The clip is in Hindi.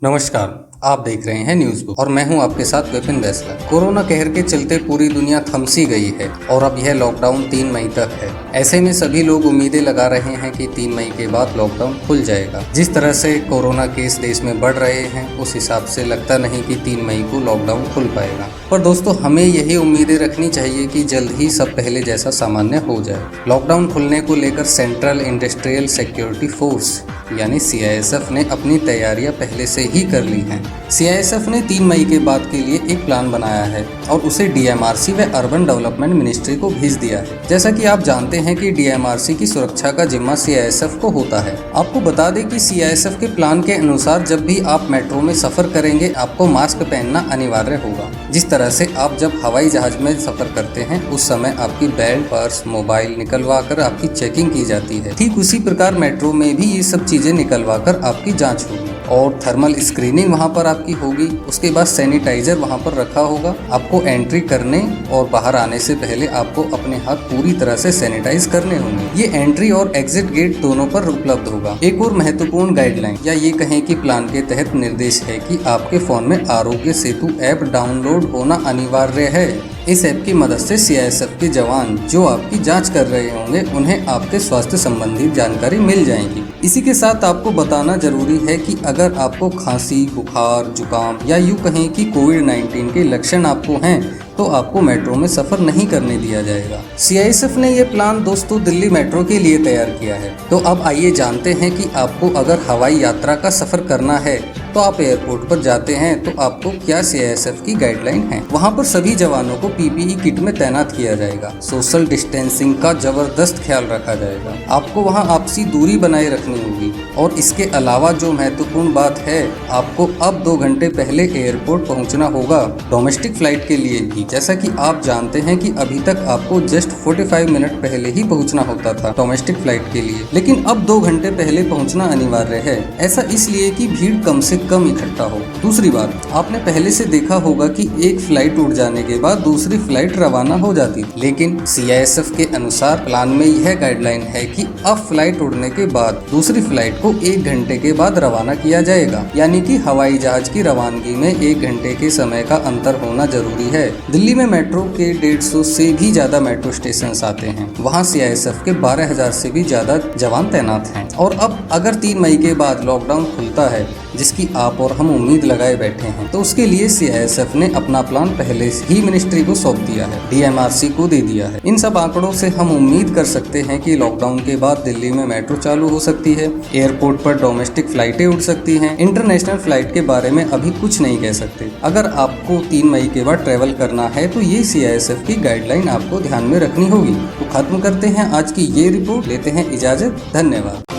नमस्कार, आप देख रहे हैं न्यूज़ बुक और मैं हूं आपके साथ विपिन बैसला। कोरोना कहर के चलते पूरी दुनिया थमसी गई है और अब यह लॉकडाउन 3 मई तक है। ऐसे में सभी लोग उम्मीदें लगा रहे हैं कि 3 मई के बाद लॉकडाउन खुल जाएगा। जिस तरह से कोरोना केस देश में बढ़ रहे हैं उस हिसाब से लगता नहीं कि 3 मई को लॉकडाउन खुल पाएगा। पर दोस्तों, हमें यही उम्मीदें रखनी चाहिए कि जल्द ही सब पहले जैसा सामान्य हो जाए। लॉकडाउन खुलने को लेकर सेंट्रल इंडस्ट्रियल सिक्योरिटी फोर्स यानी CISF ने अपनी तैयारियां पहले से ही कर ली हैं। CISF ने 3 मई के बाद के लिए एक प्लान बनाया है और उसे DMRC व अर्बन डेवलपमेंट मिनिस्ट्री को भेज दिया है। जैसा कि आप जानते हैं कि DMRC की सुरक्षा का जिम्मा CISF को होता है। आपको बता दें कि CISF के प्लान के अनुसार जब भी आप मेट्रो में सफर करेंगे आपको मास्क पहनना अनिवार्य होगा। जिस तरह से आप जब हवाई जहाज में सफर करते हैं उस समय आपकी बेल्ट, पर्स, मोबाइल निकलवा कर आपकी चेकिंग की जाती है, ठीक उसी प्रकार मेट्रो में भी ये सब चीजें निकलवा कर आपकी जांच होगी और थर्मल स्क्रीनिंग वहां पर आपकी होगी। उसके बाद सैनिटाइजर वहां पर रखा होगा। आपको एंट्री करने और बाहर आने से पहले आपको अपने हाथ पूरी तरह से सैनिटाइज करने होंगे। ये एंट्री और एग्जिट गेट दोनों पर उपलब्ध होगा। एक और महत्वपूर्ण गाइडलाइन या ये कहें कि प्लान के तहत निर्देश है कि आपके फोन में आरोग्य सेतु ऐप डाउनलोड होना अनिवार्य है। इस ऐप की मदद से CISF के जवान जो आपकी जांच कर रहे होंगे उन्हें आपके स्वास्थ्य संबंधी जानकारी मिल जाएगी। इसी के साथ आपको बताना जरूरी है कि अगर आपको खांसी, बुखार, जुकाम या यूँ कहें कि कोविड-19 के लक्षण आपको हैं तो आपको मेट्रो में सफर नहीं करने दिया जाएगा। CISF ने ये प्लान दोस्तों दिल्ली मेट्रो के लिए तैयार किया है। तो अब आइए जानते हैं कि आपको अगर हवाई यात्रा का सफर करना है तो आप एयरपोर्ट पर जाते हैं तो आपको क्या CISF की गाइडलाइन है। वहाँ पर सभी जवानों को PPE किट में तैनात किया जाएगा। सोशल डिस्टेंसिंग का जबरदस्त ख्याल रखा जाएगा। आपको वहाँ आपसी दूरी बनाए रखनी होगी और इसके अलावा जो महत्वपूर्ण बात है, आपको अब 2 घंटे पहले एयरपोर्ट पहुँचना होगा डोमेस्टिक फ्लाइट के लिए भी। जैसा कि आप जानते हैं कि अभी तक आपको जस्ट 45 मिनट पहले ही पहुंचना होता था डोमेस्टिक फ्लाइट के लिए, लेकिन अब 2 घंटे पहले पहुंचना अनिवार्य है। ऐसा इसलिए कि भीड़ कम से कम इकट्ठा हो। दूसरी बात, आपने पहले से देखा होगा कि एक फ्लाइट उड़ जाने के बाद दूसरी फ्लाइट रवाना हो जाती थी, लेकिन CISF के अनुसार प्लान में यह गाइडलाइन है कि अब फ्लाइट उड़ने के बाद दूसरी फ्लाइट को 1 घंटे के बाद रवाना किया जाएगा। यानी कि हवाई जहाज की रवानगी में 1 घंटे के समय का अंतर होना जरूरी है। दिल्ली में मेट्रो के 150 से भी ज्यादा मेट्रो स्टेशन आते हैं। वहाँ CISF के 12,000 से भी ज्यादा जवान तैनात हैं। और अब अगर 3 मई के बाद लॉकडाउन खुलता है, जिसकी आप और हम उम्मीद लगाए बैठे हैं, तो उसके लिए CISF ने अपना प्लान पहले ही मिनिस्ट्री को सौंप दिया है, DMRC को दे दिया है। इन सब आंकड़ों से हम उम्मीद कर सकते हैं कि लॉकडाउन के बाद दिल्ली में मेट्रो चालू हो सकती है, एयरपोर्ट पर डोमेस्टिक फ्लाइटें उड़ सकती हैं। इंटरनेशनल फ्लाइट के बारे में अभी कुछ नहीं कह सकते। अगर आपको 3 मई के बाद ट्रेवल करना है तो ये CISF की गाइडलाइन आपको ध्यान में रखनी होगी। तो खत्म करते हैं आज की ये रिपोर्ट, लेते हैं इजाजत। धन्यवाद।